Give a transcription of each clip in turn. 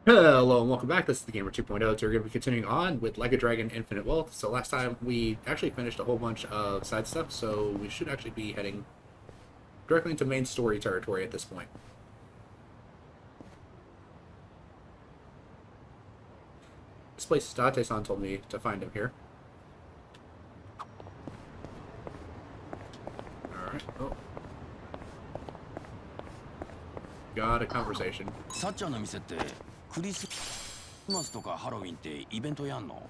Hello and welcome back. This is the Gamer 2.0. So we're going to be continuing on with Like a Dragon Infinite Wealth. So last time we actually finished a whole bunch of side stuff, so we should actually be heading directly into main story territory at this point. This place, Date-san told me to find him here. Alright, oh. Got a conversation. さっちゃんの店ってクリスマスとかハロウィンってイベントやんの？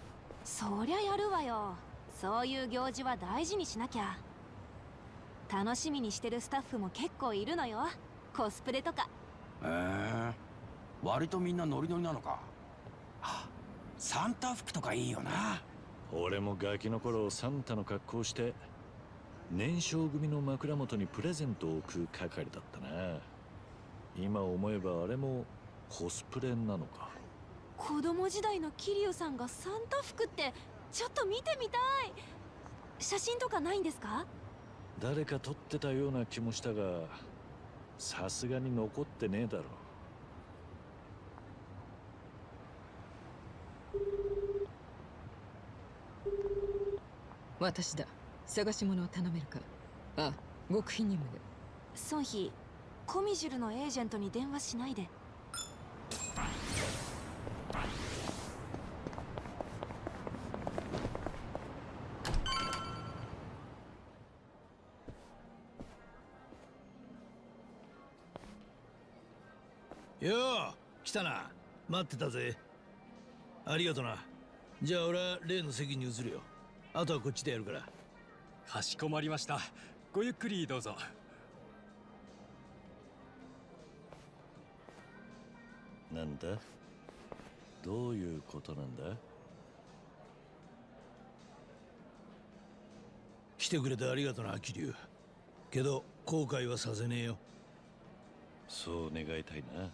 そりゃやるわよ。そういう行事は大事にしなきゃ。楽しみにしてるスタッフも結構いるのよ。コスプレとか。割とみんなノリノリなのか。サンタ服とかいいよな。俺もガキの頃サンタの格好して年少組の枕元にプレゼントを置く係だったな。今思えばあれもコスプレなのか。子供時代のキリュウさんがサンタ服ってちょっと見てみたい。写真とかないんですか？誰か撮ってたような気もしたが、さすがに残ってねえだろ。私だ。探し物を頼めるか。あ、極秘任務で。ソンヒ、コミジュルのエージェントに電話しないで。よう、来たな。待ってたぜ。ありがとな。じゃあ俺は例の席に移るよ。あとはこっちでやるから。かしこまりました。ごゆっくりどうぞ。なんだ？どういうことなんだ？来てくれてありがとな、キリュウ。けど後悔はさせねえよ。そう願いたいな。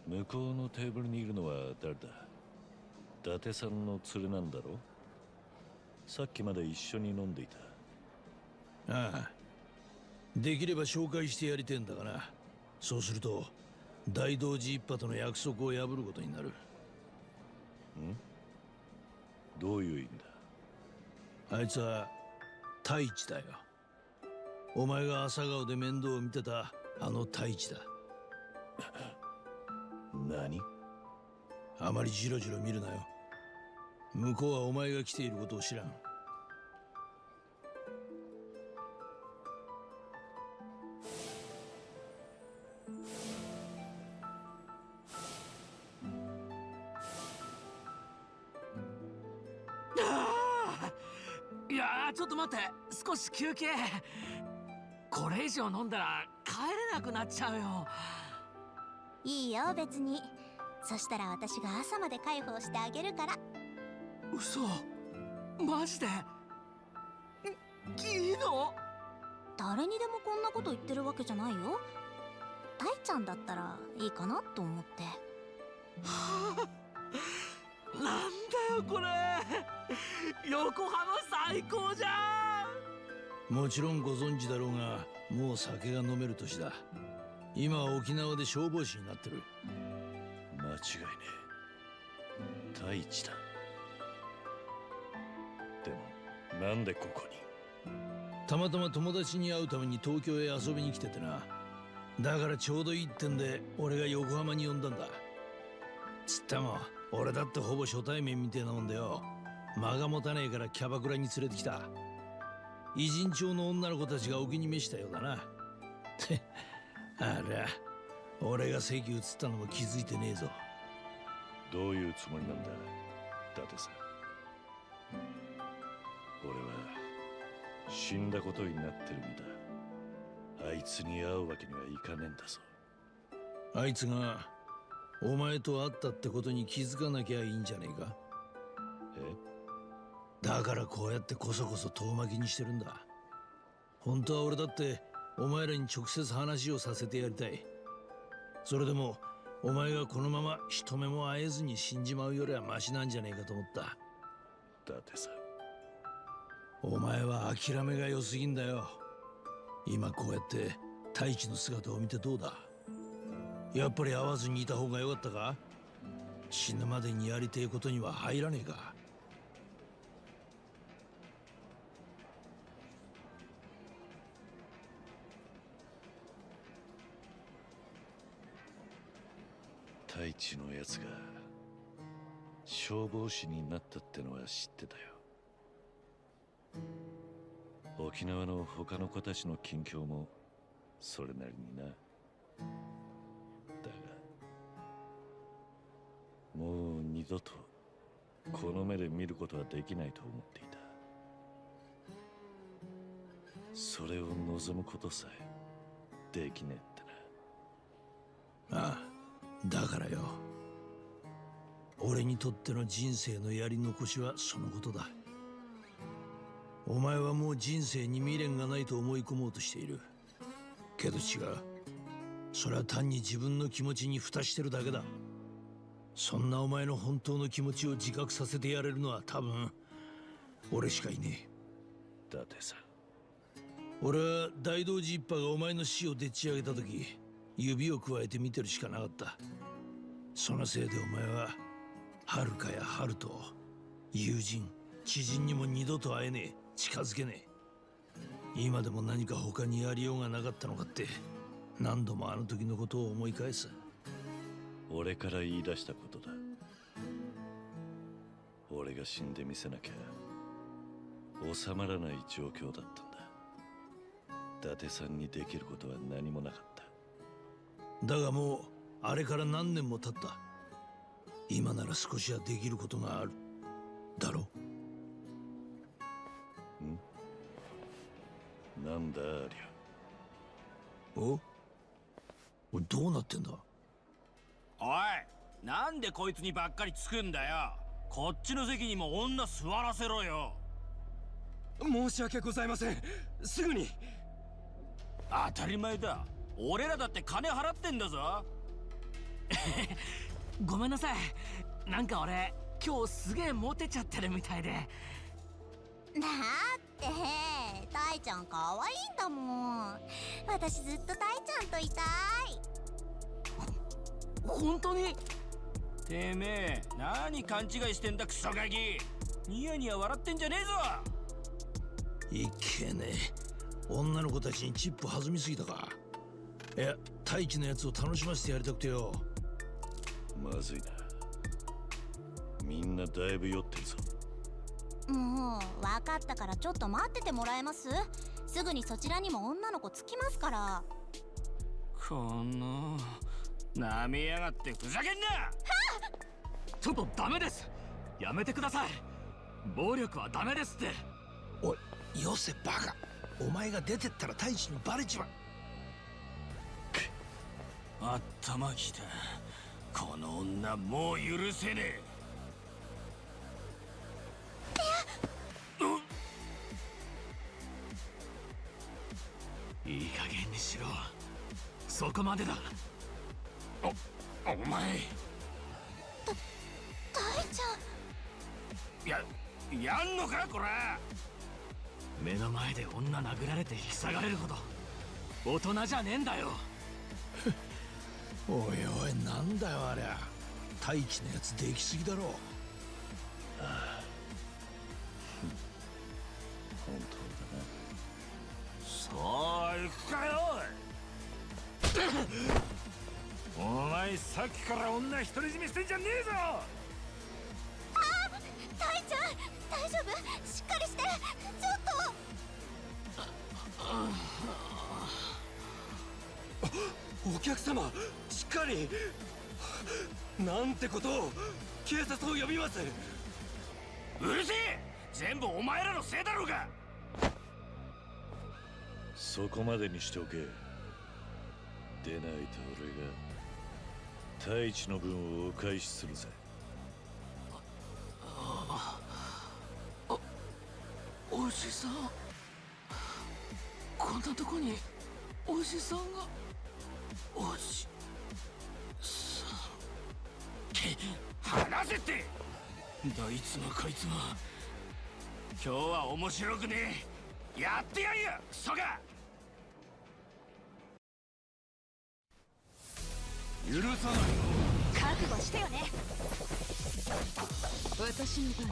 向こうのテーブルにいるのは誰だ？伊達さんの連れなんだろ？さっきまで一緒に飲んでいた。ああ。できれば紹介してやりてんだがな。そうすると大同寺一派との約束を破ることになる。どういう意味だ？あいつは太一だよ。お前が朝顔で面倒を見てたあの太一だ。何？あまりジロジロ見るなよ。向こうはお前が来ていることを知らん。いやー、ちょっと待って、少し休憩。これ以上飲んだら帰れなくなっちゃうよ。いいよ別に。そしたら私が朝まで介抱してあげるから。嘘、マジで？いいの？誰にでもこんなこと言ってるわけじゃないよ。タイちゃんだったらいいかなと思って。なんだよこれ、横浜最高じゃん。もちろんご存知だろうが、もう酒が飲める年だ。今は沖縄で消防士になってる。間違いねえ。太一だ。でもなんでここに？たまたま友達に会うために東京へ遊びに来ててな。だからちょうどいいってんで俺が横浜に呼んだんだ。つっても俺だってほぼ初対面みてえなもんだよ。間が持たねえからキャバクラに連れてきた。偉人町の女の子たちがお気に召したようだな。あら、俺が席移ったのも気づいてねえぞ。どういうつもりなんだ、伊達さん。俺は死んだことになってるんだ。あいつに会うわけにはいかねえんだぞ。あいつがお前と会ったってことに気づかなきゃいいんじゃねえか。だからこうやってこそこそ遠巻きにしてるんだ。本当は俺だってお前らに直接話をさせてやりたい。それでもお前がこのまま一目も会えずに死んじまうよりはマシなんじゃねえかと思った。伊達さん、お前は諦めが良すぎんだよ。今こうやって太一の姿を見てどうだ。やっぱり会わずにいた方が良かったか？死ぬまでにやりてえことには入らねえか？太一のやつが消防士になったってのは知ってたよ。沖縄の他の子たちの近況もそれなりにな。だがもう二度とこの目で見ることはできないと思っていた。それを望むことさえできねえってな。ああ、だからよ、俺にとっての人生のやり残しはそのことだ。お前はもう人生に未練がないと思い込もうとしている。けど違う。それは単に自分の気持ちに蓋してるだけだ。そんなお前の本当の気持ちを自覚させてやれるのは多分俺しかいね伊達さん、俺は大道寺一派がお前の死をでっち上げた時、指をくわえて見てるしかなかった。そのせいでお前は遥かや春と友人知人にも二度と会えねえ、近づけねえ。今でも何か他にやりようがなかったのかって何度もあの時のことを思い返す。俺から言い出したことだ。俺が死んでみせなきゃ収まらない状況だったんだ。伊達さんにできることは何もなかった。だがもうあれから何年も経った。今なら少しはできることがあるだろ。なんだありゃ。おどうなってんだ？おい、なんでこいつにばっかりつくんだよ。こっちの席にも女座らせろよ。申し訳ございません。すぐに。当たり前だ。俺らだって金払ってんだぞ。ごめんなさい。なんか俺今日すげえモテちゃってるみたいで。だってタイちゃん可愛いんだもん。私ずっとタイちゃんといたい。本当に？てめえ何勘違いしてんだクソガキ。ニヤニヤ笑ってんじゃねえぞ。いけねえ。女の子たちにチップ弾みすぎたか。いや、大輝のやつを楽しませてやりたくてよ。まずいな。みんなだいぶ酔ってるぞ。もう分かったからちょっと待っててもらえます？すぐにそちらにも女の子つきますから。このなめやがってふざけんな。ちょっとダメです。やめてください。暴力はダメですって。おい、よせバカ。お前が出てったら大輝にバレちまう。頭きた。この女もう許せねえ。いい加減にしろ。そこまでだ。お前大ちゃん。やんのかこら。目の前で女殴られて引き下がれるほど大人じゃねえんだよ。おいおい、なんだよありゃ。大輝のやつできすぎだろ。ああ、本当だな。そう行くかよ。お前さっきから女独り占めしてんじゃねえぞ。タイちゃん大丈夫？しっかりして。ちょっお客様、しっかり。なんてことを。警察を呼びます。うるせえ。全部お前らのせいだろうが。そこまでにしておけ。でないと俺が太一の分をお返しするぜ。おじさん、こんなとこにおじさんが。おじさん、話せって。どいつもこいつも今日は面白くねえ。やってやんやクソが。許さない。覚悟してよね。私の番。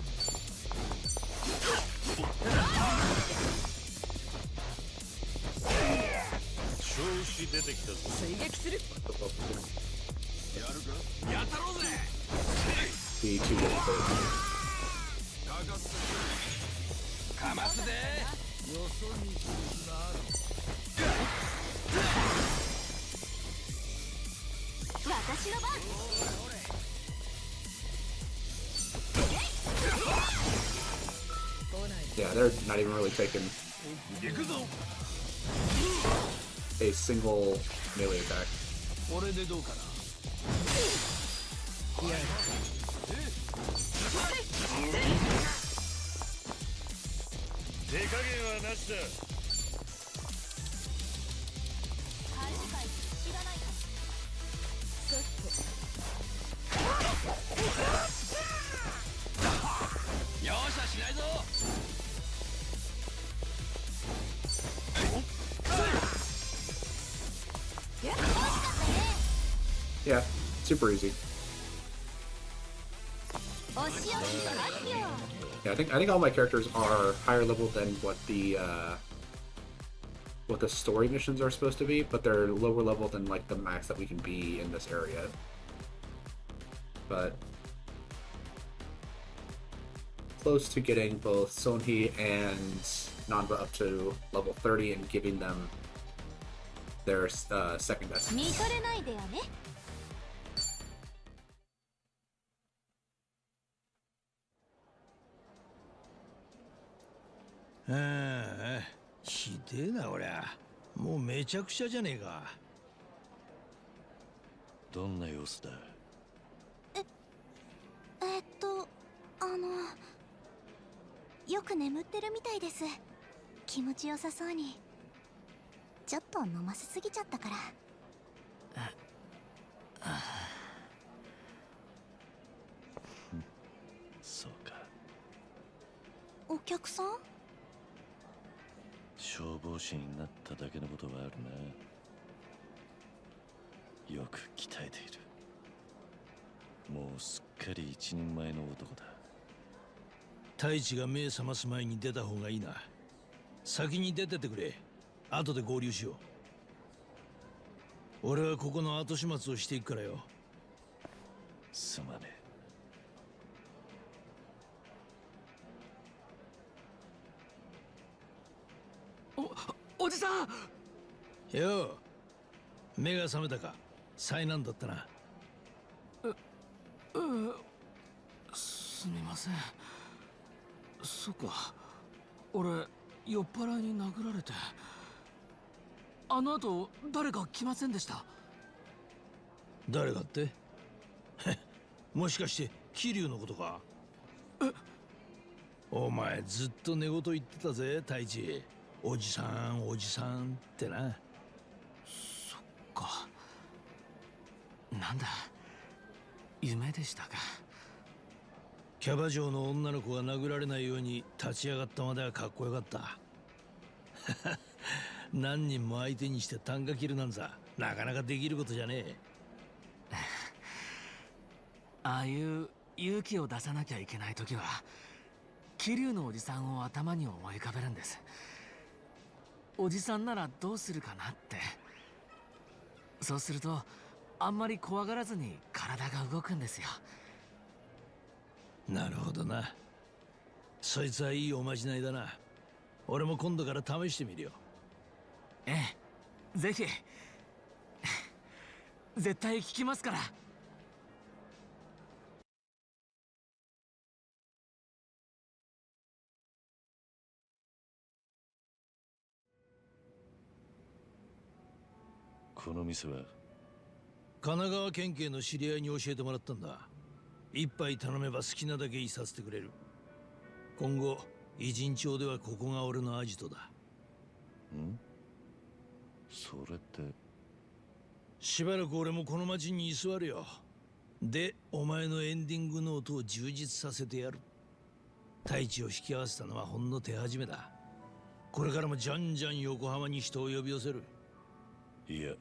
調子出てきたぞ。追撃する。やるか。やったろうぜ。 Be too difficult. かかってかますで。よそにするな。私の番。 Yeah, they're not even really taking 行くぞ。 a single melee attack. これでどうかな。手加減はなしだ。容赦しないぞ。 Yeah, super easy. お仕置き発表。 Yeah, I think all my characters are higher level than what the story missions are supposed to be, but they're lower level than like the max that we can be in this area. But close to getting both Sonhee and Nanba up to level 30 and giving them their second best. 見とれないでよね。ああ、ひでえな俺は。もうめちゃくちゃじゃねえか。どんな様子だ。よく眠ってるみたいです。気持ちよさそうに。ちょっと飲ませすぎちゃったから。そうか。お客さん？消防士になっただけのことはあるな。よく鍛えている。もうすっかり一人前の男だ。太一が目覚ます前に出た方がいいな。先に出ててくれ。後で合流しよう。俺はここの後始末をしていくからよ。すまねおじさん。よう、目が覚めたか。災難だったな。すみません。そっか。俺酔っ払いに殴られて。あの後誰か来ませんでした。誰がってもしかして桐生のことか。お前ずっと寝言言ってたぜ太一。おじさんおじさんってな。そっか。なんだ、夢でしたか。キャバ嬢の女の子が殴られないように立ち上がったまではかっこよかった何人も相手にして啖呵切るなんざなかなかできることじゃねえああいう勇気を出さなきゃいけない時は桐生のおじさんを頭に思い浮かべるんです。おじさんならどうするかなって。そうするとあんまり怖がらずに体が動くんですよ。なるほどな。そいつはいいおまじないだな。俺も今度から試してみるよ。ええ、ぜひ絶対聞きますから。この店は。神奈川県警の知り合いに教えてもらったんだ。一杯頼めば好きなだけいさせてくれる。今後偉人町ではここが俺のアジトだ。ん？それって。しばらく俺もこの町に居座るよ。でお前のエンディングノートを充実させてやる。太一を引き合わせたのはほんの手始めだ。これからもじゃんじゃん横浜に人を呼び寄せる。いや、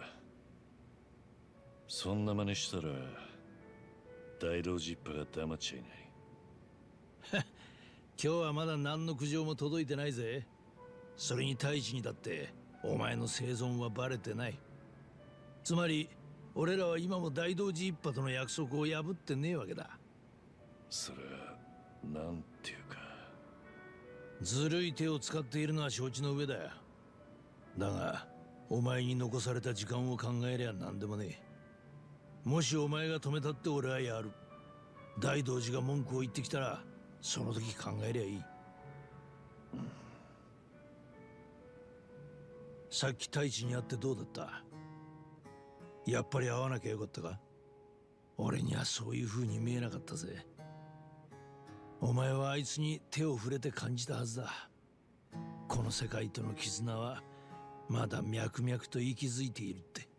そんな真似したら大老ジッパが黙っちゃいない。今日はまだ何の苦情も届いてないぜ。それに太一にだってお前の生存はバレてない。つまり俺らは今も大道寺一派との約束を破ってねえわけだ。それはなんていうか、ずるい手を使っているのは承知の上だよ。だがお前に残された時間を考えりゃ何でもねえ。もしお前が止めたって俺はやる。大道寺が文句を言ってきたらその時考えりゃいい。さっき太一に会ってどうだった？やっぱり会わなきゃよかったか？俺にはそういう風に見えなかったぜ。お前はあいつに手を触れて感じたはずだ。この世界との絆はまだ脈々と息づいているって。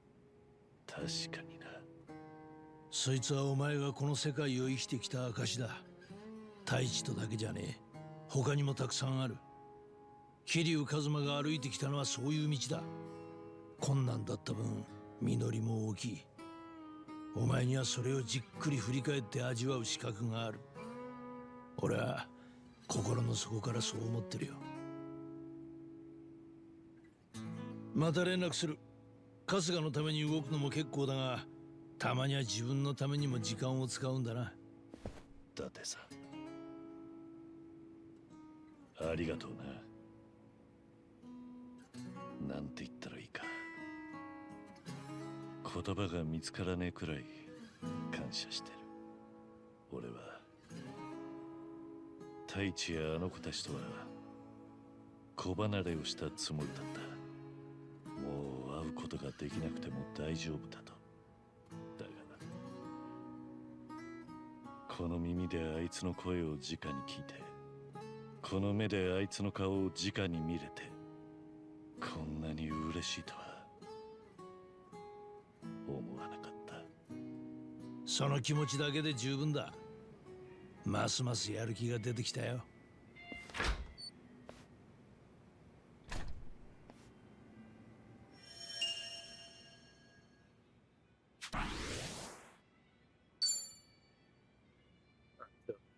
確かにな。そいつはお前がこの世界を生きてきた証だ。太一とだけじゃねえ。他にもたくさんある。桐生一馬が歩いてきたのはそういう道だ。困難だった分実りも大きい。お前にはそれをじっくり振り返って味わう資格がある。俺は心の底からそう思ってるよ。また連絡する。春日のために動くのも結構だが、たまには自分のためにも時間を使うんだな。だってさ、ありがとうな。なんて言ったらいいか、言葉が見つからねえくらい感謝してる。俺は太一やあの子たちとは子離れをしたつもりだった。もう会うことができなくても大丈夫だと。だがこの耳であいつの声を直に聞いて、この目であいつの顔を直に見れて、こんなに嬉しいとは思わなかった。その気持ちだけで十分だ。ますますやる気が出てきたよ。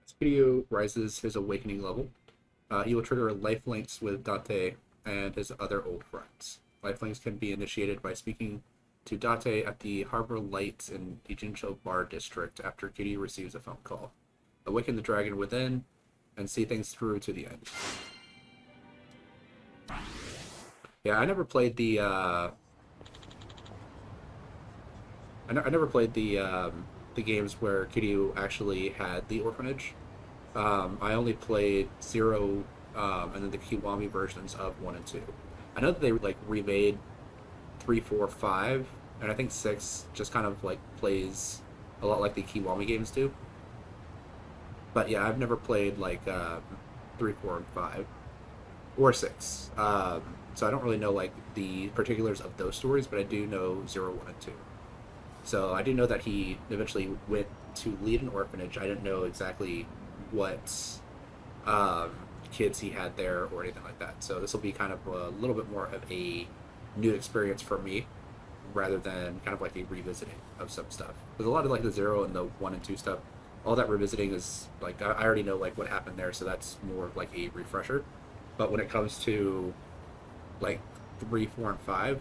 As Kiryu rises his awakening level, he will trigger lifelinks with Date and his other old friends. Lifelinks can be initiated by speaking to Date at the Harbor Lights in Ijincho Bar District after Kiryu receives a phone call. Awaken the dragon within and see things through to the end. Yeah, I never played the I never played the games where Kiryu actually had the orphanage. I only played 0 and then the Kiwami versions of 1 and 2. I know that they like remade 3, 4, 5, and I think 6 just kind of like plays a lot like the Kiwami games do. But yeah, I've never played like 3, 4, and 5, or 6. So I don't really know like the particulars of those stories, but I do know 0, 1, and 2. So I do know that he eventually went to lead an orphanage. I didn't know exactly what kids he had there or anything like that. So this will be kind of a little bit more of a new experience for me, rather than kind of like a revisiting of some stuff. Because a lot of like the 0 and the 1 and 2 stuff, all that revisiting is like I already know like what happened there, so that's more of like a refresher. But when it comes to like 3, 4, and 5,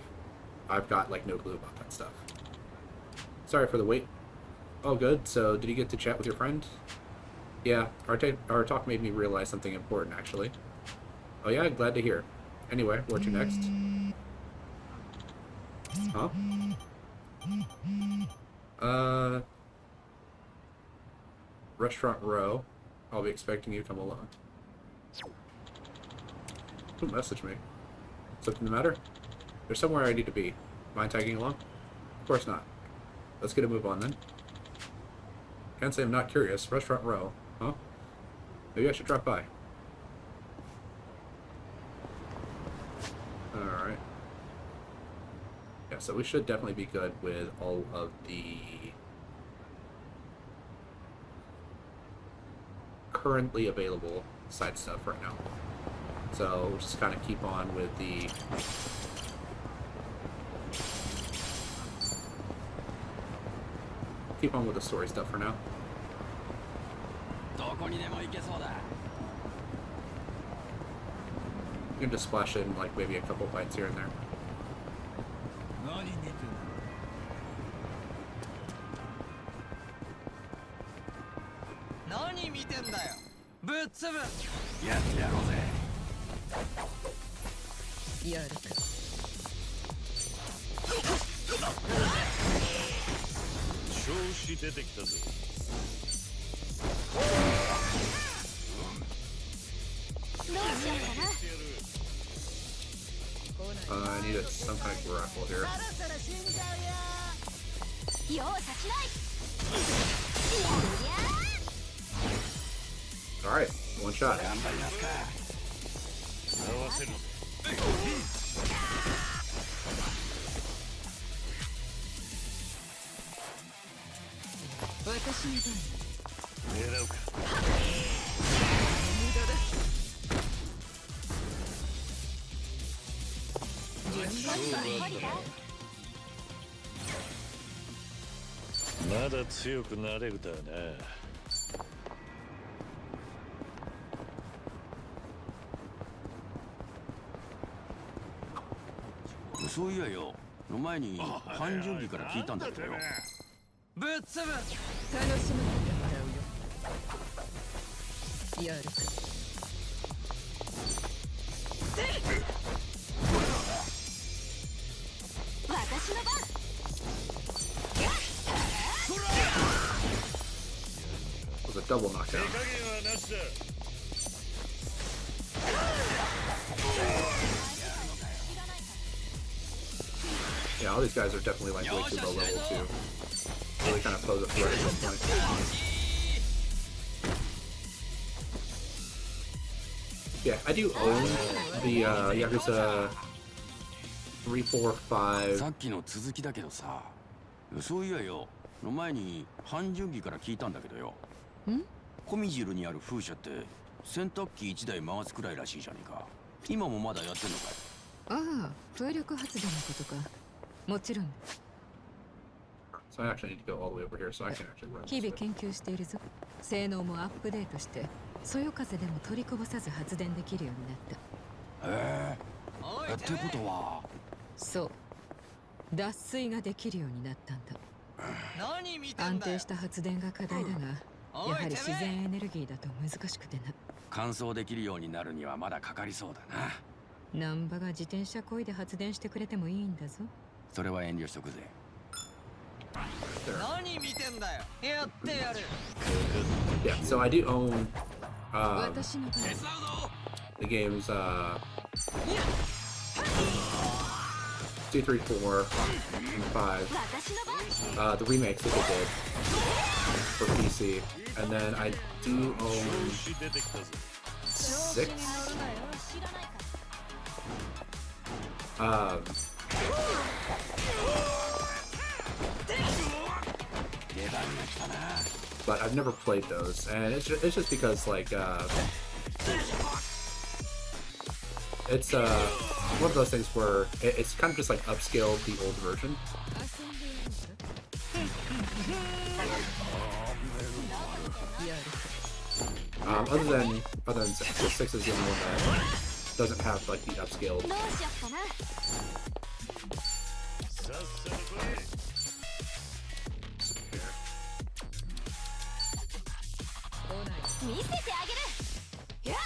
I've got like no clue about that stuff. Sorry for the wait. Oh, good. So did you get to chat with your friend? Yeah, our talk made me realize something important, actually. Oh yeah, glad to hear. Anyway, where to next? Huh? Restaurant Row. I'll be expecting you to come along. Who messaged me? Something the matter? There's somewhere I need to be. Mind tagging along? Of course not. Let's get a move on then. Can't say I'm not curious. Restaurant Row. Huh? Maybe I should drop by. Alright. Yeah, so we should definitely be good with all of the currently available side stuff right now. So we'll just kind of keep on with the keep on with the story stuff for now. どこにでも行けそうだ。 You can just splash in like maybe a couple fights here and there. 何寝てんだ。何見てんだよ。ぶっつぶ。やってやろうぜ。やるか。調子出てきたぜ。どうしようかな。 I need some kind of grapple here. 容赦しない。 Alright, one shot. 頑張りますか。合わせるぜ。私の狙うか。まだ強くなれるだな。そういやよ、の前に半純義から聞いたんだけどよ。ぶっつぶ。楽しませてもらうよ。やるか。私の番。 It was a double knockdown. Yeah, all these guys are definitely like way too low level too. Really kind of pose a threat at this point. Yeah, I do own the Yakuza 3, 4, 5. さっきの続きだけどさ、そういやよ、の前に半純義から聞いたんだけどよ。コミジルにある風車って洗濯機1台回すくらいらしいじゃねえか。今もまだやってんのかい？ああ、風力発電のことか。もちろん。 So I actually need to go all the way over here so I can actually run 日 this 々 bit. 研究しているぞ。性能もアップデートして、そよ風でも取りこぼさず発電できるようになった。ってことはそう。脱水ができるようになったんだ。何見てんだよ。安定した発電が課題だが、やはり自然エネルギーだと難しくてな。乾燥できるようになるにはまだかかりそうだな。難波が自転車漕いで発電してくれてもいいんだぞ。それは遠慮しとくぜ。何見てんだよ。やってやる。 Yeah, so I do own 私の番。 the games 2, 3, 4, and 5. The remakes that they did for PC, and then I do own 6. But I've never played those, and it's just because like it's one of those things where it's kind of just like upscaled the old version. Other than 6 is the only one that doesn't have like the upscaled. どうしよっかな。見せてあげる。やっ。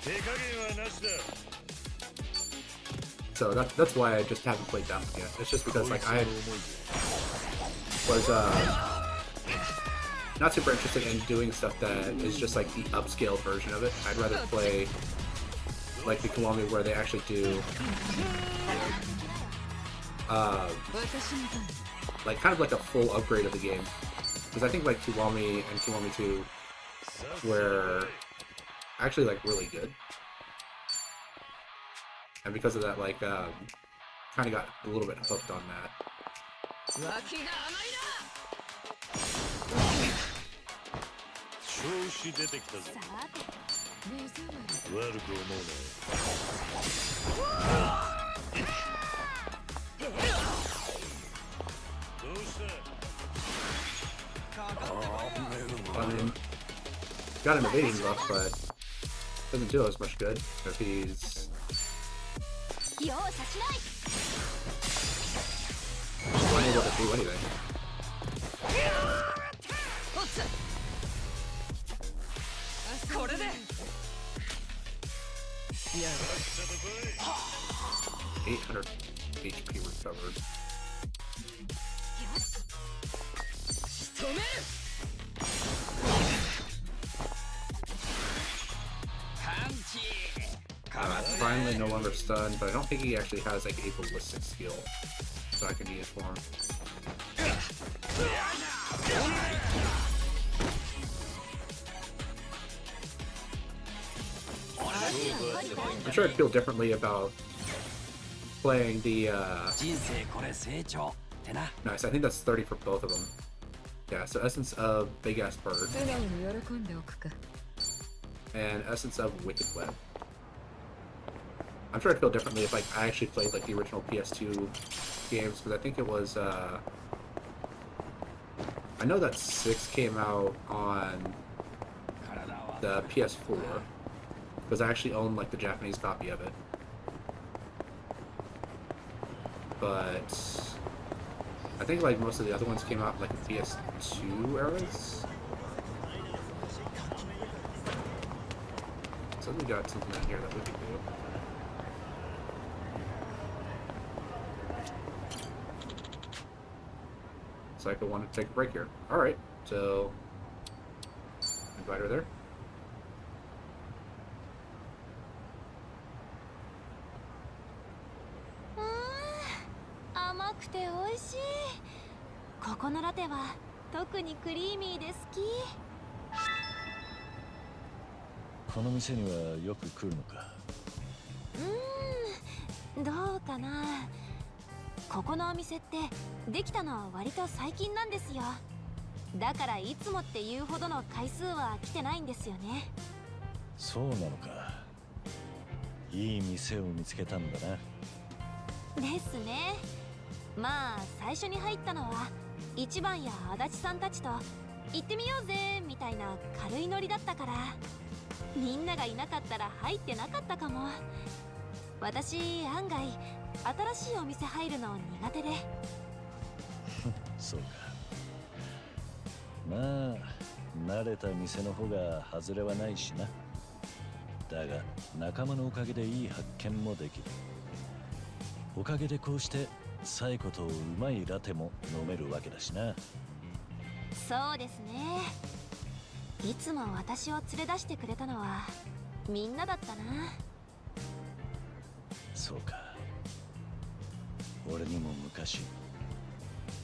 手加減はなしだ。 So that's why I just haven't played that one yet. It's just because like I was not super interested in doing stuff that is just like the upscaled version of it. I'd rather play like the Kiwami where they actually do like kind of like a full upgrade of the game. Because I think like Kiwami and Kiwami 2 were actually like really good. And because of that, like, kind of got a little bit hooked on that. 調子出てきたぞ。悪く思うな。I mean, got an evading buff, but doesn't do as much good if he's unable to do anything. Yeah. 800 HP recovered. Finally no longer stunned, but I don't think he actually has like a ballistic skill that I can use for him. I'm sure I'd feel differently about playing the nice, I think that's 30 for both of them. Yeah, so Essence of Big Ass Bird 素直に喜んでおくか。 and Essence of Wicked Web. I'm sure I'd feel differently if like I actually played like the original PS2 games, because I think it was I know that 6 came out on the PS4, because I actually own like the Japanese copy of it. But I think like most of the other ones came out like the PS2 eras. So we got something in here that would be cool. Psycho wanted to take a break here. Alright, so invite her there. Mm, 甘くて美味しい。ここのラテは特にクリーミーで好き。この店にはよく来るのか。どうかな。ここのお店ってできたのは割と最近なんですよ。だからいつもっていうほどの回数は来てないんですよね。そうなのか。いい店を見つけたんだな。ですね。まあ最初に入ったのは一番や足立さんたちと行ってみようぜみたいな軽いノリだったから、みんながいなかったら入ってなかったかも。私案外新しいお店入るの苦手で。そうか。まあ慣れた店の方が外れはないしな。だが仲間のおかげでいい発見もできる。おかげでこうしてサイコとうまいラテも飲めるわけだしな。そうですね。いつも私を連れ出してくれたのはみんなだったな。そうか。俺にも昔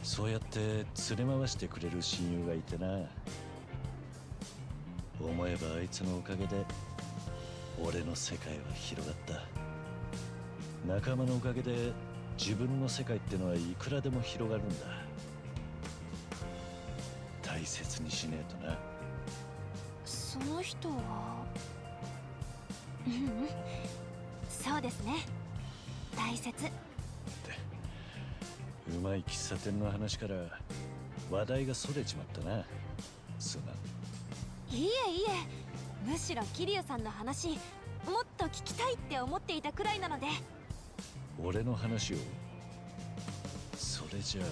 そうやって連れ回してくれる親友がいてな。思えばあいつのおかげで俺の世界は広がった。仲間のおかげで自分の世界ってのはいくらでも広がるんだ。大切にしねえとな。その人はそうですね、大切。うまい喫茶店の話から話題がそれちまったな。すまん。いえいえ、むしろ桐生さんの話もっと聞きたいって思っていたくらいなので。俺の話を。それじゃあ。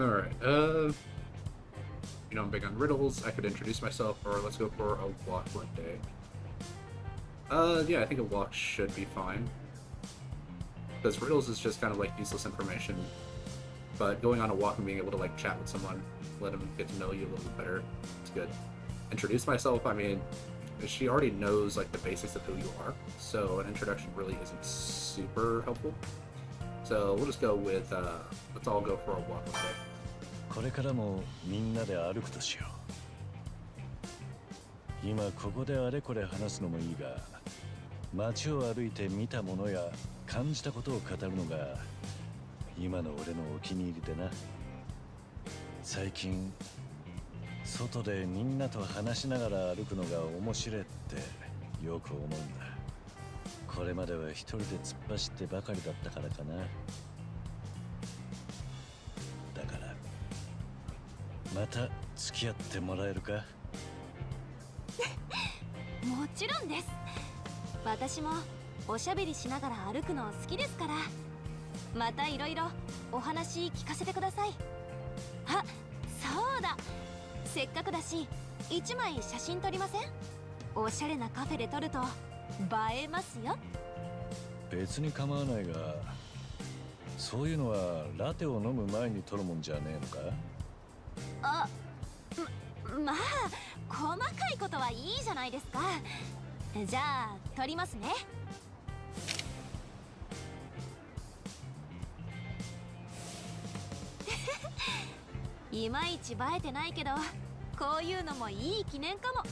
Alright, you know I'm big on riddles. I could introduce myself, or let's go for a walk one day. Yeah, I think a walk should be fine. Because riddles is just kind of like useless information. But going on a walk and being able to like chat with someone, let them get to know you a little bit better, it's good. Introduce myself, I mean, she already knows like the basics of who you are, so an introduction really isn't super helpful. So we'll just go with, let's all go for a walk one day. これからもみんなで歩くとしよう。今ここであれこれ話すのもいいが、街を歩いて見たものや感じたことを語るのが今の俺のお気に入りでな。最近外でみんなと話しながら歩くのが面白いってよく思うんだ。これまでは一人で突っ走ってばかりだったからかな。また付き合ってもらえるか？もちろんです。私もおしゃべりしながら歩くの好きですから。またいろいろお話聞かせてください。あ、そうだ、せっかくだし1枚写真撮りません？おしゃれなカフェで撮ると映えますよ。別に構わないが、そういうのはラテを飲む前に撮るもんじゃねえのか？あ、まあ細かいことはいいじゃないですか。じゃあ撮りますね。いまいち映えてないけど、こういうのもいい記念かも。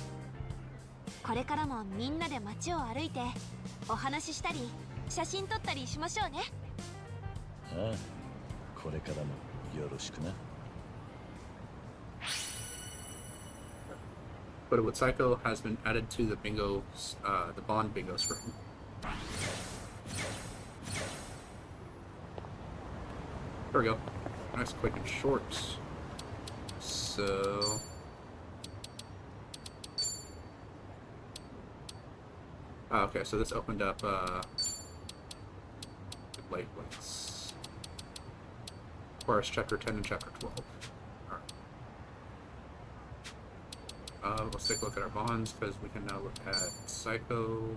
これからもみんなで街を歩いてお話ししたり写真撮ったりしましょうね。ああ、これからもよろしくな。But with Psycho has been added to the bingo, the Bond bingo screen. There we go. Nice, quick, and short. So... okay, so this opened up, late links. Of course, chapter 10 and chapter 12. Alright. Let's take a look at our bonds, because we can now look at Psycho.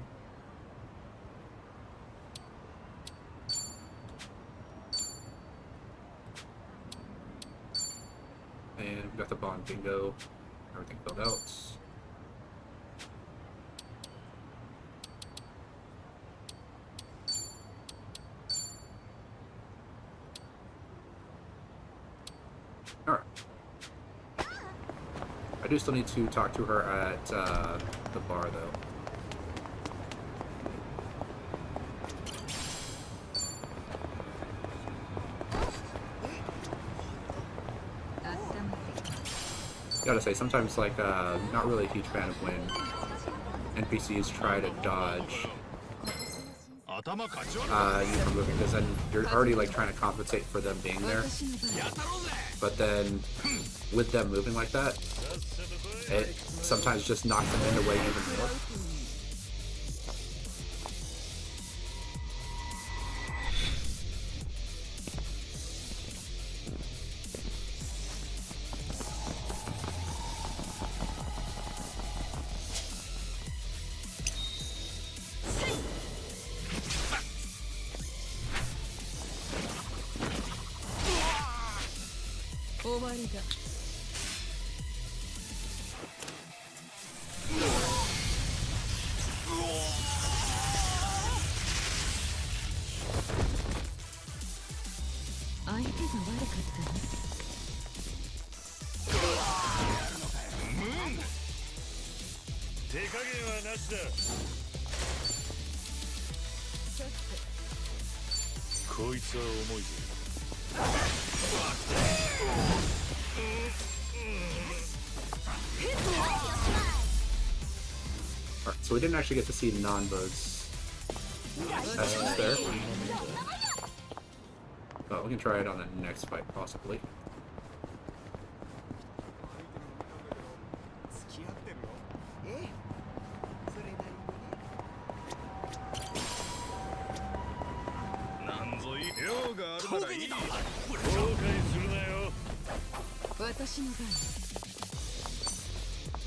And we got the bond bingo, everything filled out. Alright. I do still need to talk to her at the bar, though. Gotta say, sometimes, like, not really a huge fan of when NPCs try to dodge you from moving, because then you're already, like, trying to compensate for them being there. But then, with them moving like that, it sometimes just knocks them in the way even more. Alright, so we didn't actually get to see Nanba's essence there. But we can try it on the next fight, possibly.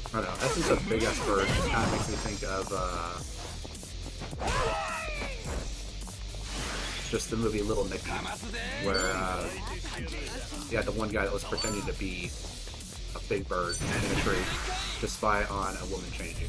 I don't know, Essence of Big S Bird kind of makes me think of, just the movie Little Nicky, where, you had the one guy that was pretending to be a big bird in a tree to spy on a woman changing.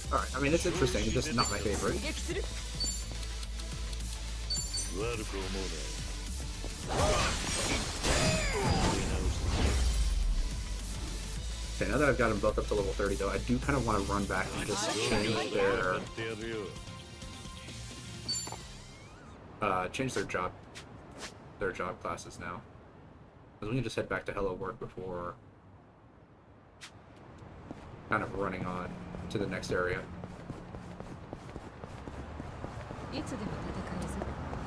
Alright, I mean, it's interesting, it's just not my favorite. Okay, now that I've got them both up to level 30, though, I do kind of want to run back and just change their job classes now. Because we can just head back to Hello Work before kind of running on to the next area. いつでも戦えるぞ。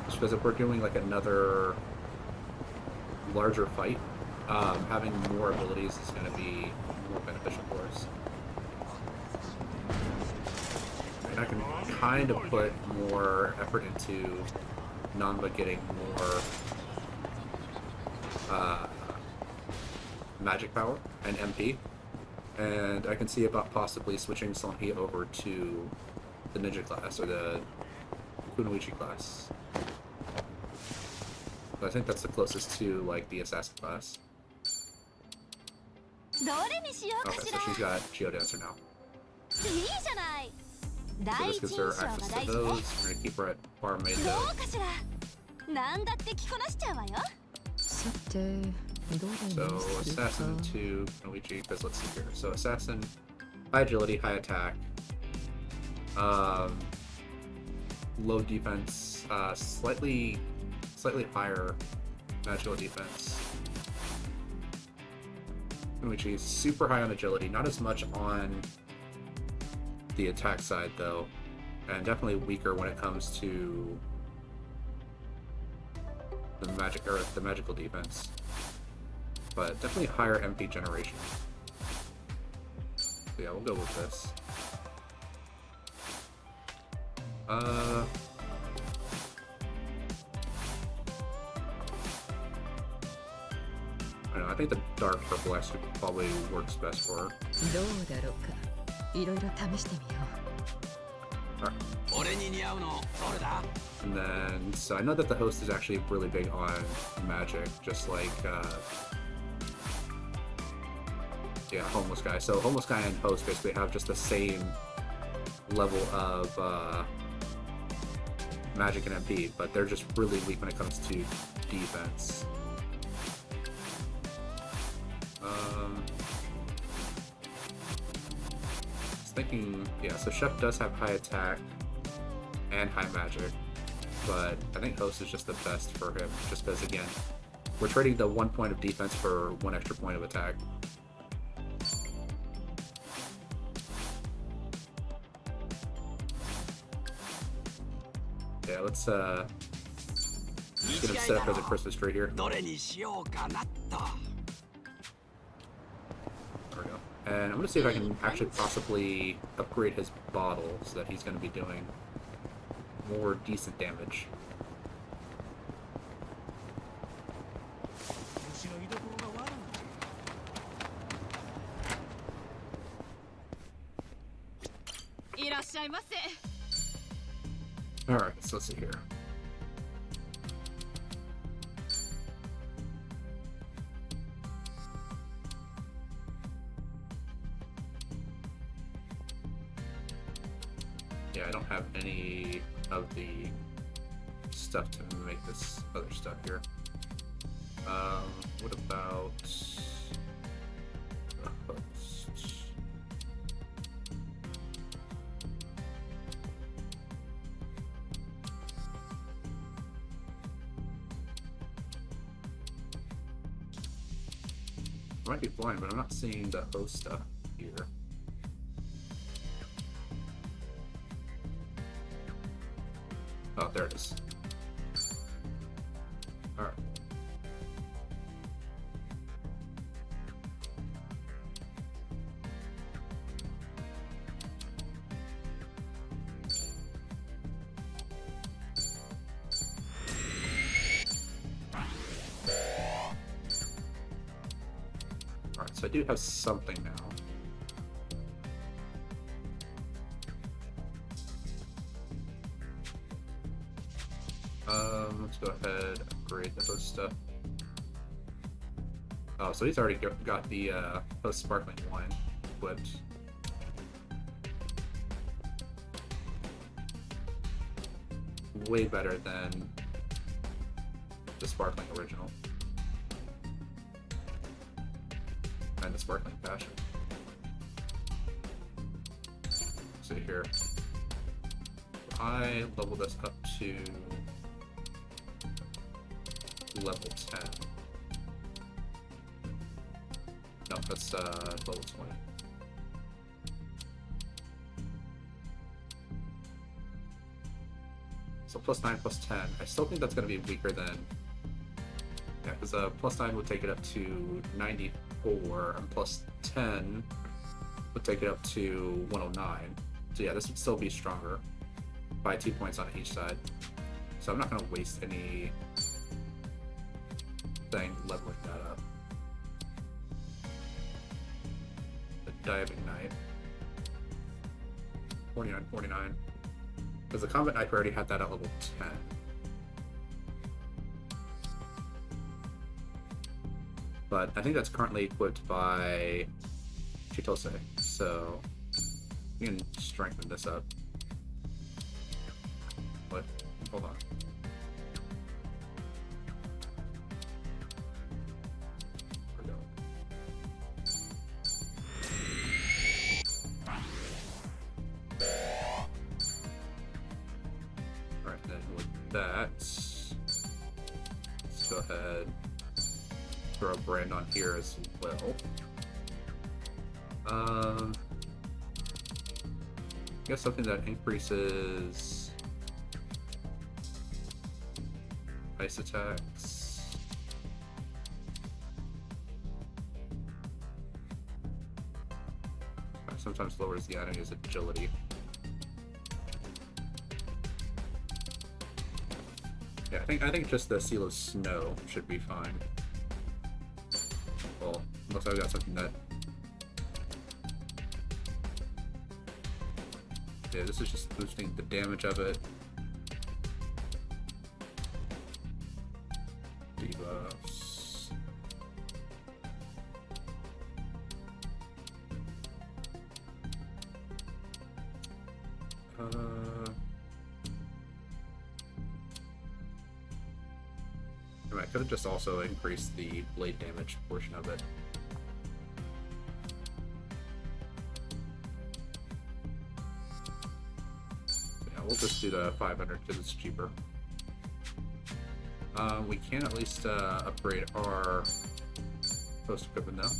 Just because if we're doing like another larger fight, having more abilities is going to be more beneficial for us. And I can kind of put more effort into Nanba getting more magic power and MP. And I can see about possibly switching Sonhee over to the ninja class or the Kunoichi class. But I think that's the closest to like the assassin class. どれにしようか Okay, し so ら。 she's got Geodancer now. いいじゃない。 So 第 this 一 gives 印 her 象が access 大 to 事 those. ね。 We're gonna keep her at barmaid ど though. うかしら。なんだって着こなしちゃうわよ。さて、どれに So するか。 assassin to Kunoichi, because let's see here. So assassin, high agility, high attack, low defense, slightly higher magical defense. Kunoichi is super high on agility, not as much on the attack side though, and definitely weaker when it comes to the magical defense, but definitely higher MP generation. So yeah, we'll go with this. I don't know, I think the dark purple actually probably works best for her. どうだろうか。いろいろ試してみよう。 俺に似合うのどれだ？ And then, so I know that the host is actually really big on magic, just like, yeah, homeless guy. So homeless guy and host basically have just the same level of magic and MP, but they're just really weak when it comes to defense. I was thinking, yeah, so Chef does have high attack and high magic, but I think host is just the best for him, just because, again, we're trading the 1 point of defense for 1 extra point of attack. Yeah, let's get him set up as a Christmas tree here. どれにしようかなと。 There we go. And I'm gonna see if I can actually possibly upgrade his bottle so that he's gonna be doing more decent damage. Alright, so let's see here. Yeah, I don't have any of the stuff to make this other stuff here. What about the host? I might be blind, but I'm not seeing the host stuff here. Oh, there it is. Alright. Alright, so I do have something now. Let's go ahead and upgrade the host stuff. Oh, so he's already got the host sparkling wine equipped. Way better than the sparkling original. And the sparkling passion. See here. I level this up to level 10. No, that's level 20. So plus 9, plus 10. I still think that's going to be weaker than... Yeah, because plus 9 would take it up to 94, and plus 10 would take it up to 109. So yeah, this would still be stronger by 2 points on each side. So I'm not going to waste any thing leveling that up. The Diving Knight. 49, 49. Because the Combat Knife already had that at level 10. But I think that's currently equipped by Chitose, so we can strengthen this up. What? Hold on. Where'd it go? Alright, then with that, let's go ahead, throw a brand on here as well. I guess something that increases ice attacks. Sometimes lowers the enemy's agility. Yeah, I think just the Seal of Snow should be fine. Well, unless I've got something that... Yeah, this is just boosting the damage of it. Debuffs. I could have just also increased the blade damage portion of it. Yeah, we'll just do the 500 because it's cheaper. We can at least upgrade our post equipment now.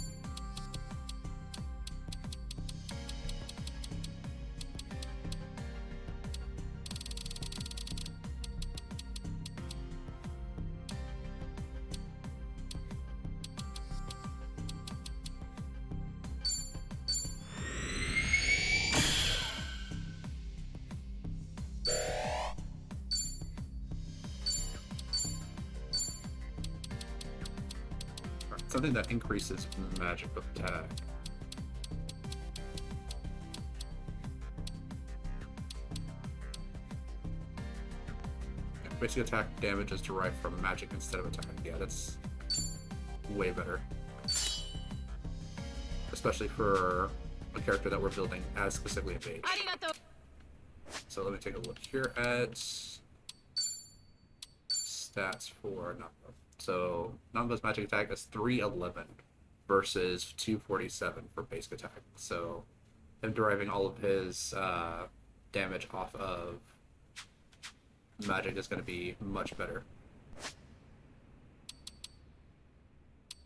Something that increases magic attack. Basic attack damage is derived from magic instead of attack. Yeah, that's way better. Especially for a character that we're building as specifically a mage. So let me take a look here at stats for Nambo. So Nambo's magic attack is 311 versus 247 for basic attack. So him deriving all of his damage off of magic is going to be much better.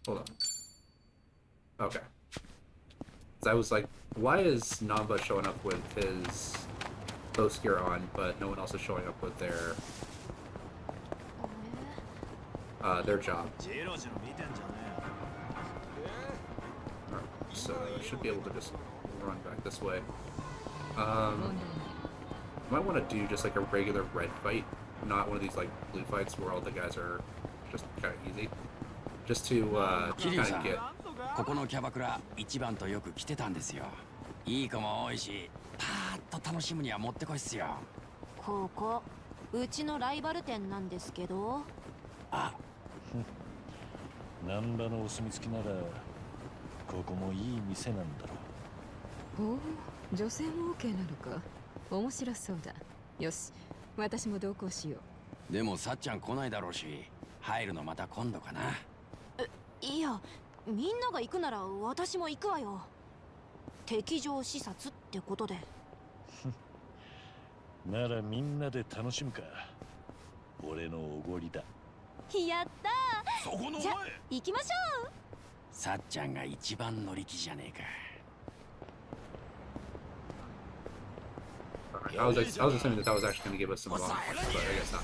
Hold on. Okay. So I was like, why is Namba showing up with his post gear on, but no one else is showing up with their job? Alright, so I should be able to just run back this way. Might want to do just like a regular red fight, not one of these like blue fights where all the guys are just kind of easy. Just to kind of get. ここのキャバクラ一番とよく来てたんですよ。いい子も多いし、パーッと楽しむにはもってこいっすよ。ここうちのライバル店なんですけど。あ、難波のお墨付きならここもいい店なんだろう。おお、女性も OK なのか。面白そうだ。よし、私も同行しよう。でもさっちゃん来ないだろうし、入るのまた今度かな。いや、みんなが行くなら私も行くわよ。敵情視察ってことで。ならみんなで楽しむか。俺のおごりだ。やったそこのお前。じゃ行きましょう。さっちゃんが一番乗り気じゃねえか。I was assuming that was actually going to give us some long points, but I guess not.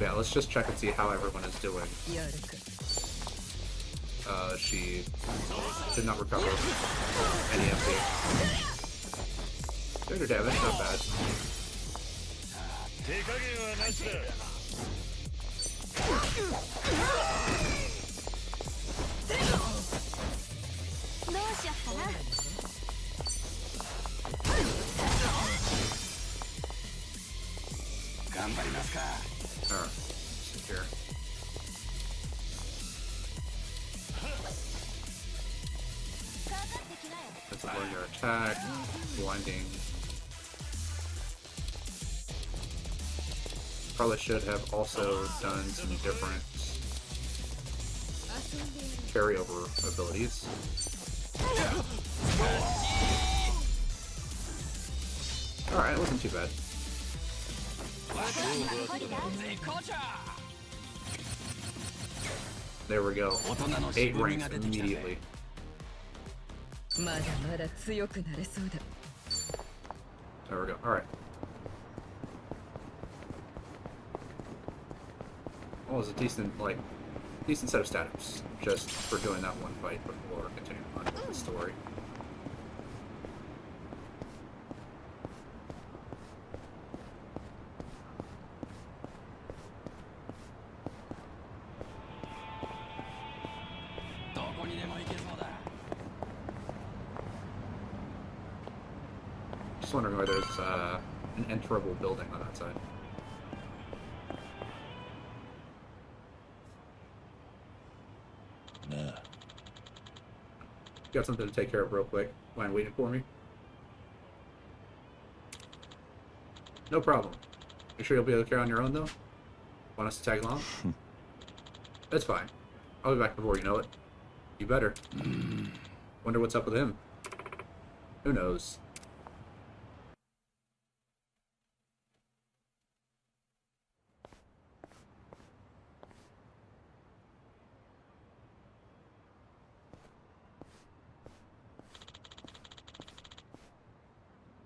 Yeah, let's just check and see how everyone is doing. やるか。She did not recover any MP. Did her damage, not bad. 手加減はなしだ。どうしよっかな。頑張りますか。Alright, here. Let's learn your attack, blinding. Probably should have also done some different carryover abilities. Alright, it wasn't too bad. There we go. 8 ranks immediately. まだまだ強くなれそうだ。 There we go. Alright. Well, it was a decent set of stats just for doing that one fight before continuing on with the story. Just wondering why there's an enterable building on that side. Nah. Got something to take care of real quick. Mind waiting for me? No problem. You sure you'll be able to carry on your own though? Want us to tag along? That's fine. I'll be back before you know it. You better. Wonder what's up with him. Who knows?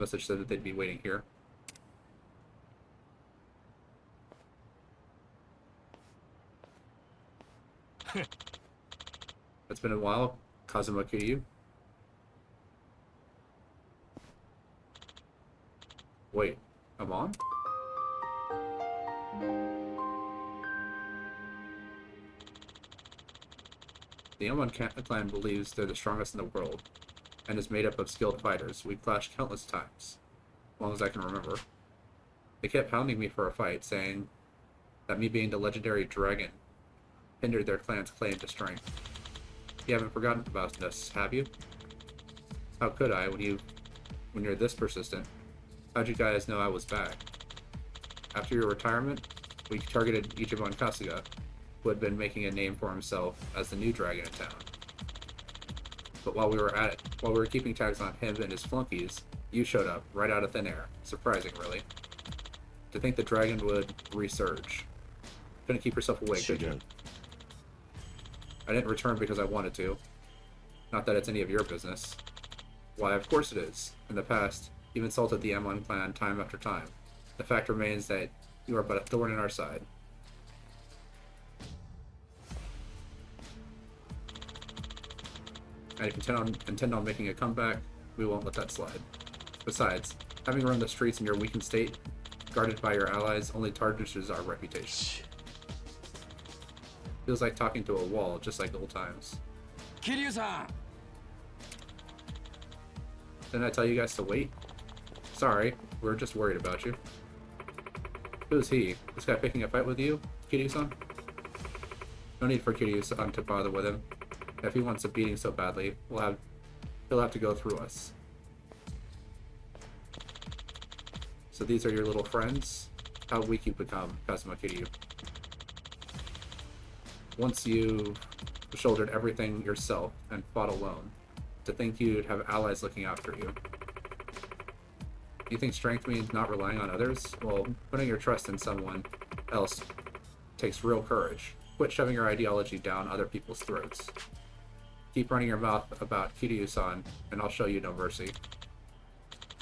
Message said that they'd be waiting here. It's been a while, Kazuma Kiryu. Wait, I'm on? The Amon clan believes they're the strongest in the world, and is made up of skilled fighters. We've clashed countless times, as long as I can remember. They kept hounding me for a fight, saying that me being the legendary dragon hindered their clan's claim to strength. You haven't forgotten about us, have you? How could I, when you're this persistent? How'd you guys know I was back? After your retirement, we targeted Ichiban Kasuga, who had been making a name for himself as the new dragon in town. But while we were keeping tabs on him and his flunkies, you showed up, right out of thin air. Surprising, really. To think the dragon would resurge. Couldn't keep yourself awake, could you? I didn't return because I wanted to. Not that it's any of your business. Why, of course it is. In the past, you've insulted the Amon clan time after time. The fact remains that you are but a thorn in our side. And if you intend on making a comeback, we won't let that slide. Besides, having run the streets in your weakened state, guarded by your allies, only tarnishes our reputation. Feels like talking to a wall, just like old times. Kiryu-san! Didn't I tell you guys to wait? Sorry, we were just worried about you. Who's he? This guy picking a fight with you, Kiryu-san? No need for Kiryu-san to bother with him. If he wants a beating so badly, he'll have to go through us. So these are your little friends? How weak you've become, Kazuma Kiryu. once you've shouldered everything yourself and fought alone, to think you'd have allies looking after you. You think strength means not relying on others? Well, putting your trust in someone else takes real courage. Quit shoving your ideology down other people's throats. Keep running your mouth about Kiryu-san, and I'll show you no mercy.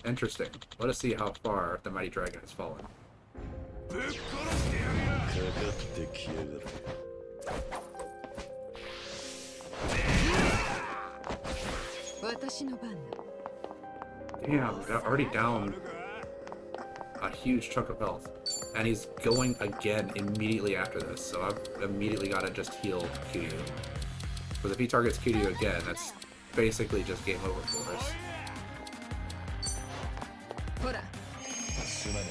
Interesting. Let us see how far the mighty dragon has fallen. かかってきやがれ。私の番だ。 Damn, already down a huge chunk of health. And he's going again immediately after this, so I've immediately got to just heal Kiryu. Because if he targets Kiryu again, that's basically just game over for us. ほら、すまね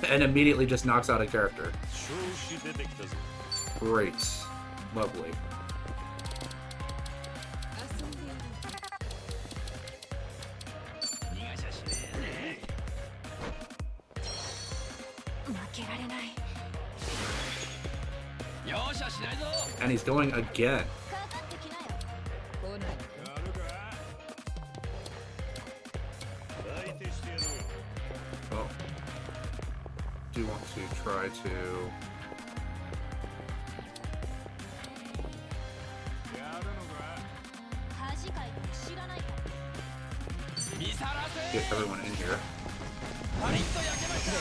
And immediately just knocks out a character. え。調子出てきたぞ。 Great. Lovely. 遊んでやろう。負けられない。 容赦しないぞ。 And he's going again. かかってきなよ。来ない。相手してやろう。 Oh. Do you want to try to... 恥かいて知らないか。見さらせ。 get everyone in here? パリッと焼けました。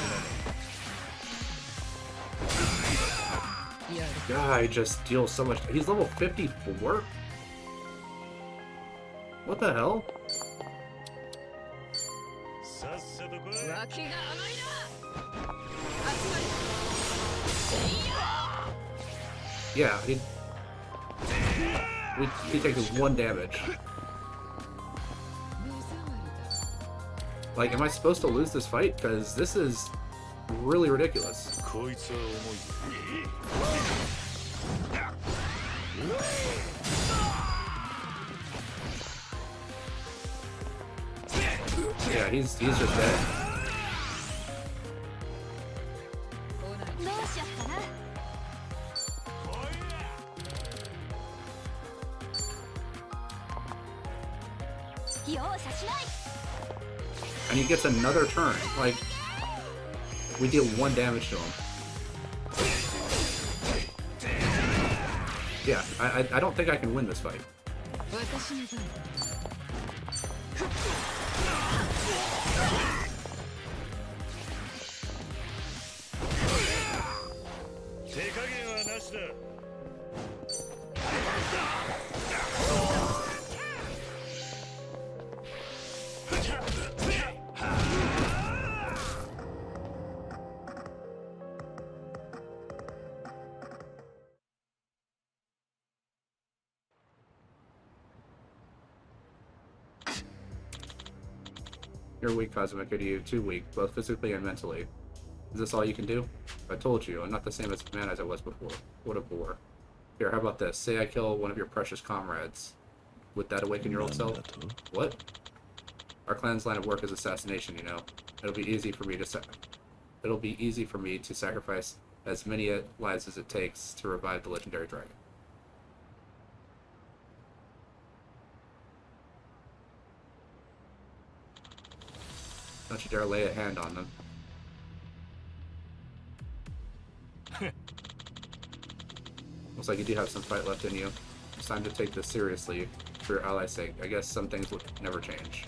Guy just deals so much. He's level 54? What the hell? さっさと来い。脇が甘いな。集まり。 Yeah, he takes 1 damage. 目障りだ。 Like, am I supposed to lose this fight? Because this is really ridiculous. こいつは重いぞ。 Yeah, he's just dead. 来ない。どうしよっかな。容赦しない。 And he gets another turn. Like, we deal 1 damage to him. Yeah, I don't think I can win this fight. 私の番だ。 手加減はなしだ。 You're weak, Cosmic Kiryu. Too weak, both physically and mentally. Is this all you can do? I told you, I'm not the same as man as I was before. What a bore. Here, how about this? Say I kill one of your precious comrades. Would that awaken your old self? What? Our clan's line of work is assassination, you know. It'll be easy for me to sacrifice as many lives as it takes to revive the legendary dragon. Don't you dare lay a hand on them. Looks like you do have some fight left in you. It's time to take this seriously for your ally's sake. I guess some things will never change.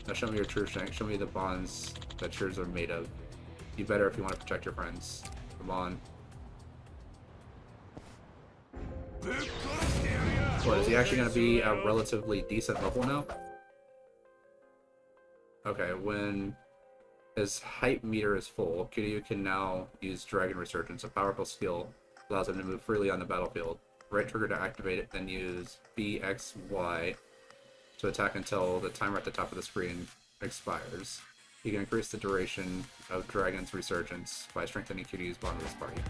Now show me your true strength. Show me the bonds that yours are made of. You better if you want to protect your friends. Come on. What, is he actually going to be a relatively decent level now? Okay, when his hype meter is full, Kiryu can now use Dragon Resurgence, a powerful skill allows him to move freely on the battlefield. Right trigger to activate it, then use BXY to attack until the timer at the top of the screen expires. You can increase the duration of Dragon's Resurgence by strengthening Kiryu's bond with his party.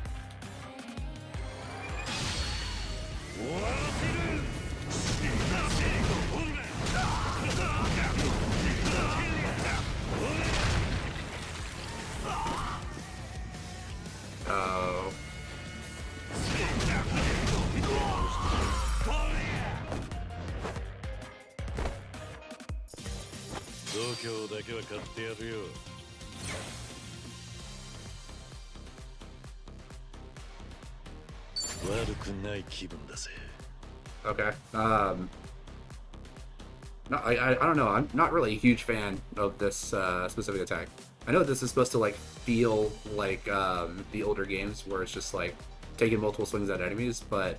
度胸だけは買ってやるよ。悪くない気分だぜ。 Okay. No, I don't know. I'm not really a huge fan of this specific attack. I know this is supposed to like feel like the older games where it's just like taking multiple swings at enemies, but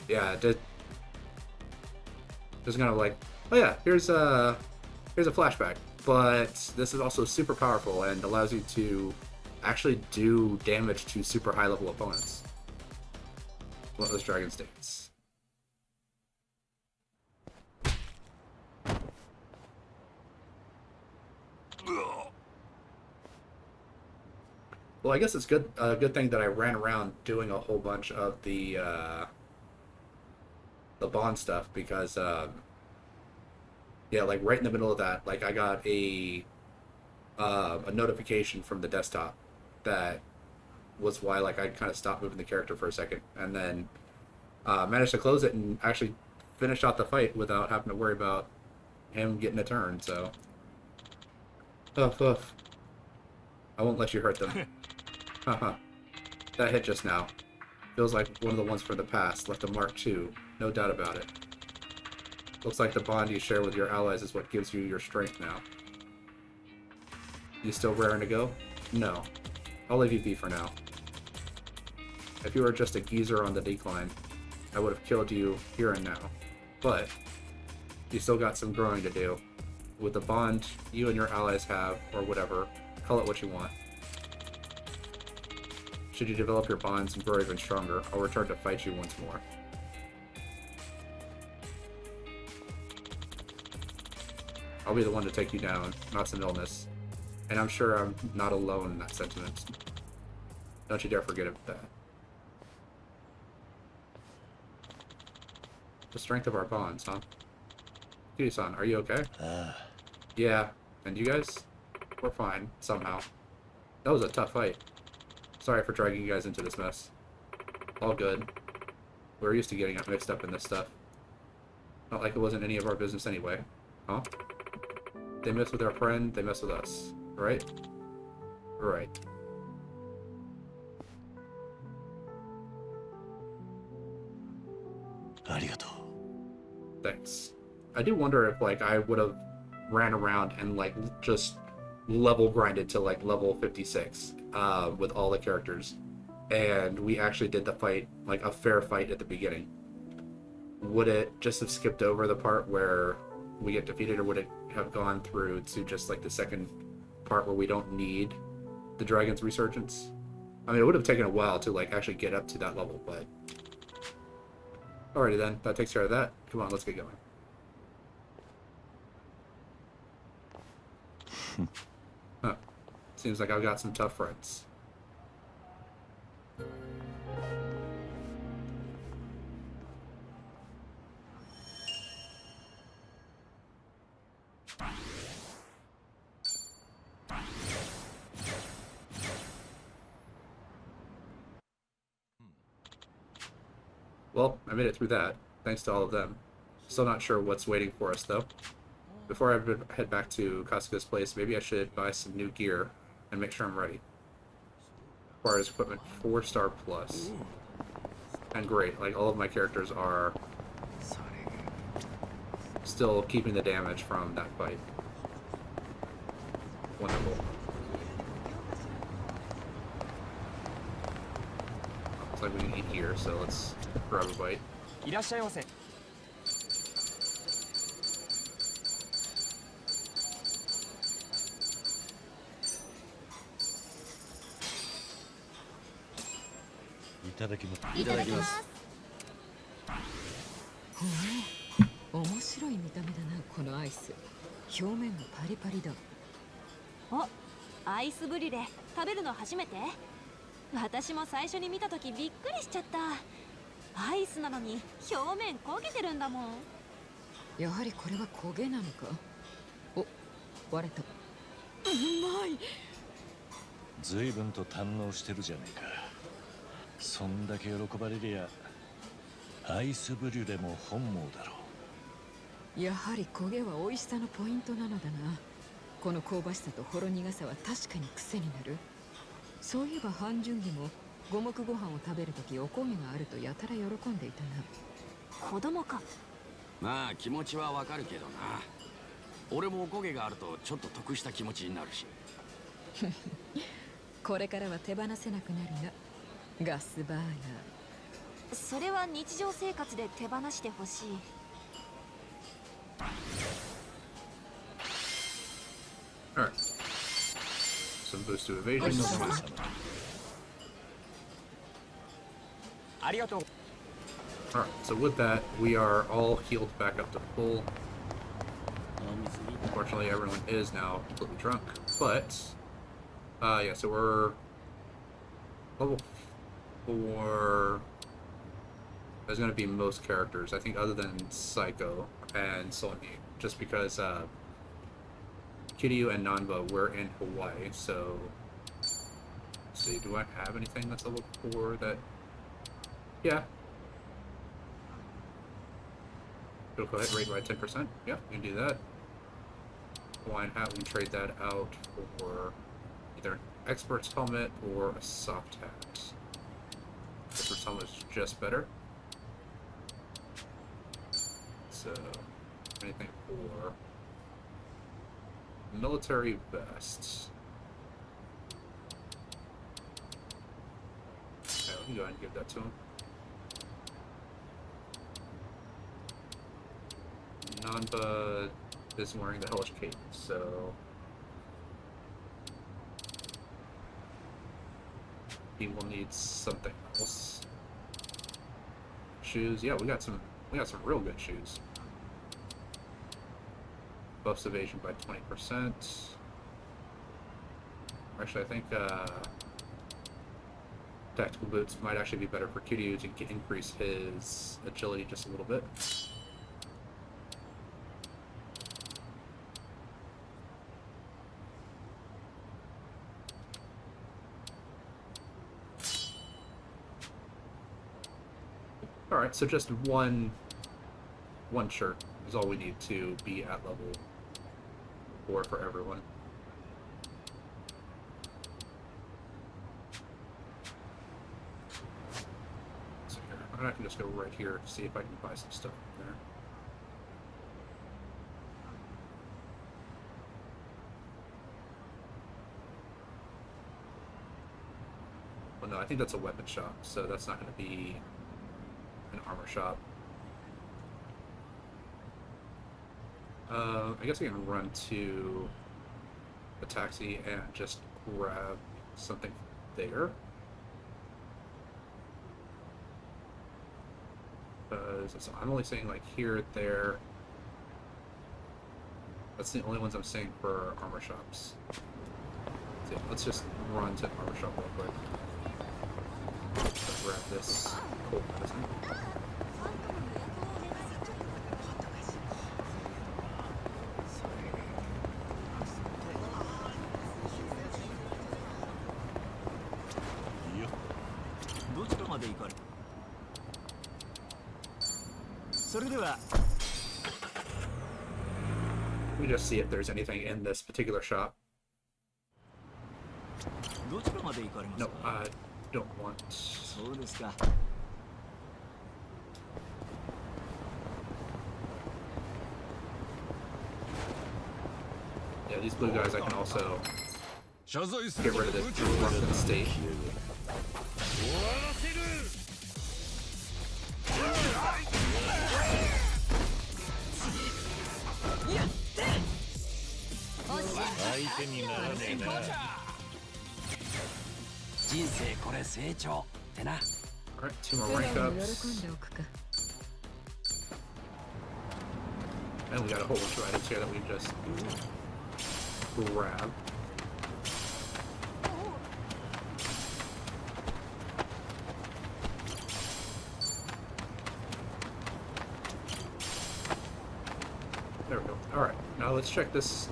yeah, just kind of like, oh yeah, here's a flashback. But this is also super powerful and allows you to actually do damage to super high level opponents. One of those dragon states. Well, I guess it's good. A good thing that I ran around doing a whole bunch of the bond stuff because, yeah, like right in the middle of that, like I got a notification from the desktop that was why like I kind of stopped moving the character for a second, and then managed to close it and actually finish out the fight without having to worry about him getting a turn. So, oof. I won't let you hurt them. Haha. That hit just now. Feels like one of the ones from the past. Left a mark too. No doubt about it. Looks like the bond you share with your allies is what gives you your strength now. You still raring to go? No. I'll leave you be for now. If you were just a geezer on the decline, I would have killed you here and now. But you still got some growing to do. With the bond you and your allies have, or whatever, call it what you want. Should you develop your bonds and grow even stronger, I'll return to fight you once more. I'll be the one to take you down, not some illness. And I'm sure I'm not alone in that sentiment. Don't you dare forget that. The strength of our bonds, huh? Kiryu-san, are you okay? Yeah. And you guys? We're fine, somehow. That was a tough fight. Sorry for dragging you guys into this mess. All good. We're used to getting mixed up in this stuff. Not like it wasn't any of our business anyway. Huh? They mess with our friend, they mess with us. Right? Right. Thanks. I do wonder if like I would have ran around and like just level grinded to like level 56 with all the characters, and we actually did the fight, like a fair fight at the beginning. Would it just have skipped over the part where we get defeated, or would it have gone through to just like the second part where we don't need the dragon's resurgence? I mean, it would have taken a while to like actually get up to that level, but alrighty then, that takes care of that. Come on, let's get going. Huh. Seems like I've got some tough friends. Well, I made it through that, thanks to all of them. Still not sure what's waiting for us, though. Before I head back to Kasuga's place, maybe I should buy some new gear and make sure I'm ready. Requires equipment 4-star plus. And great, like all of my characters are still keeping the damage from that fight. Wonderful. Looks like we can eat here, so let's grab a bite. いらっしゃいませ。いただきます。いただきます。面白い見た目だな、このアイス。表面がパリパリだ。お、アイスブリュレ食べるの初めて？私も最初に見た時びっくりしちゃった。アイスなのに表面焦げてるんだもん。やはりこれは焦げなのか。お、割れた。うまい。随分と堪能してるじゃねえか。そんだけ喜ばれりゃアイスブリュレも本望だろやはり焦げは美味しさのポイントなのだな。この香ばしさとほろ苦さは確かに癖になる。そういえば半純義も五目ご飯を食べるときお焦げがあるとやたら喜んでいたな。子供か。まあ気持ちはわかるけどな。俺もおこげがあるとちょっと得した気持ちになるし。これからは手放せなくなるな、ガスバーナー。それは日常生活で手放してほしい。Alright. Some boost to evasion. ありがとう。 Alright, so with that, we are all healed back up to full. Unfortunately, everyone is now completely drunk. But, yeah, so we're level 4. There's going to be most characters, I think, other than Psycho and Sony, just because Kiryu and Nanba were in Hawaii, so let's see, do I have anything that's level 4 that, yeah. Go ahead, rate by 10%, yeah, we can do that. Hawaiian hat, we can trade that out for either an expert's helmet or a soft hat. Expert's helmet is just better. So, anything for military vest. Okay, we can go ahead and give that to him. Nanba is wearing the Hellish Cape, so he will need something else. Shoes, yeah, we got some real good shoes. Buffs evasion by 20%. Actually, I think tactical boots might actually be better for Kiryu to increase his agility just a little bit. Alright, so just one shirt is all we need to be at level 4 for everyone. So here, I can just go right here to see if I can buy some stuff from there. Well, no, I think that's a weapon shop, so that's not going to be an armor shop. I guess I can run to a taxi and just grab something there. Because I'm only saying like here, there. That's the only ones I'm saying for armor shops. So yeah, let's just run to an armor shop real quick. Let's grab this cold medicine. Let me just see if there's anything in this particular shop. No, I don't want. Yeah, these blue guys I can also get rid of this drunken state. Alright, 2 more rank ups. And we got a whole bunch of items here that we just grab. There we go. Alright, now let's check this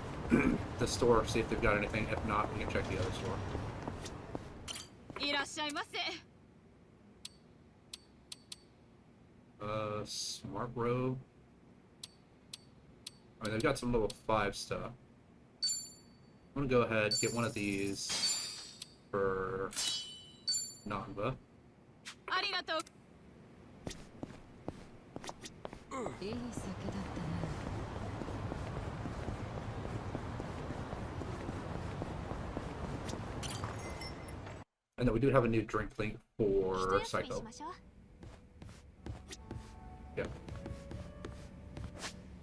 the store, see if they've got anything. If not, we can check the other store. Smart robe. And they've got some level 5 stuff. I'm gonna go ahead get one of these for Nanba. ありがとう。いい酒だったね。 And then we do have a new drink link 一 for 休みし Psycho. ましょう。 Yeah.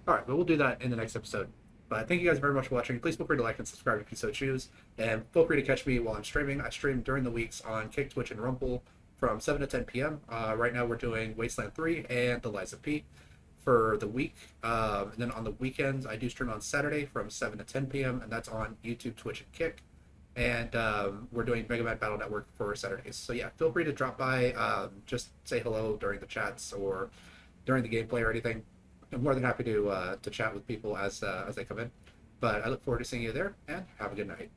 Alright, but we'll do that in the next episode. But thank you guys very much for watching. Please feel free to like and subscribe if you so choose. And feel free to catch me while I'm streaming. I stream during the weeks on Kick, Twitch, and Rumble from 7 to 10 p.m. Right now we're doing Wasteland 3 and The Lies of P for the week. And then on the weekends, I do stream on Saturday from 7 to 10 p.m. And that's on YouTube, Twitch, and Kick. And we're doing Mega Man Battle Network for Saturdays. So yeah, feel free to drop by, just say hello during the chats or during the gameplay or anything. I'm more than happy to chat with people as they come in. But I look forward to seeing you there, and have a good night.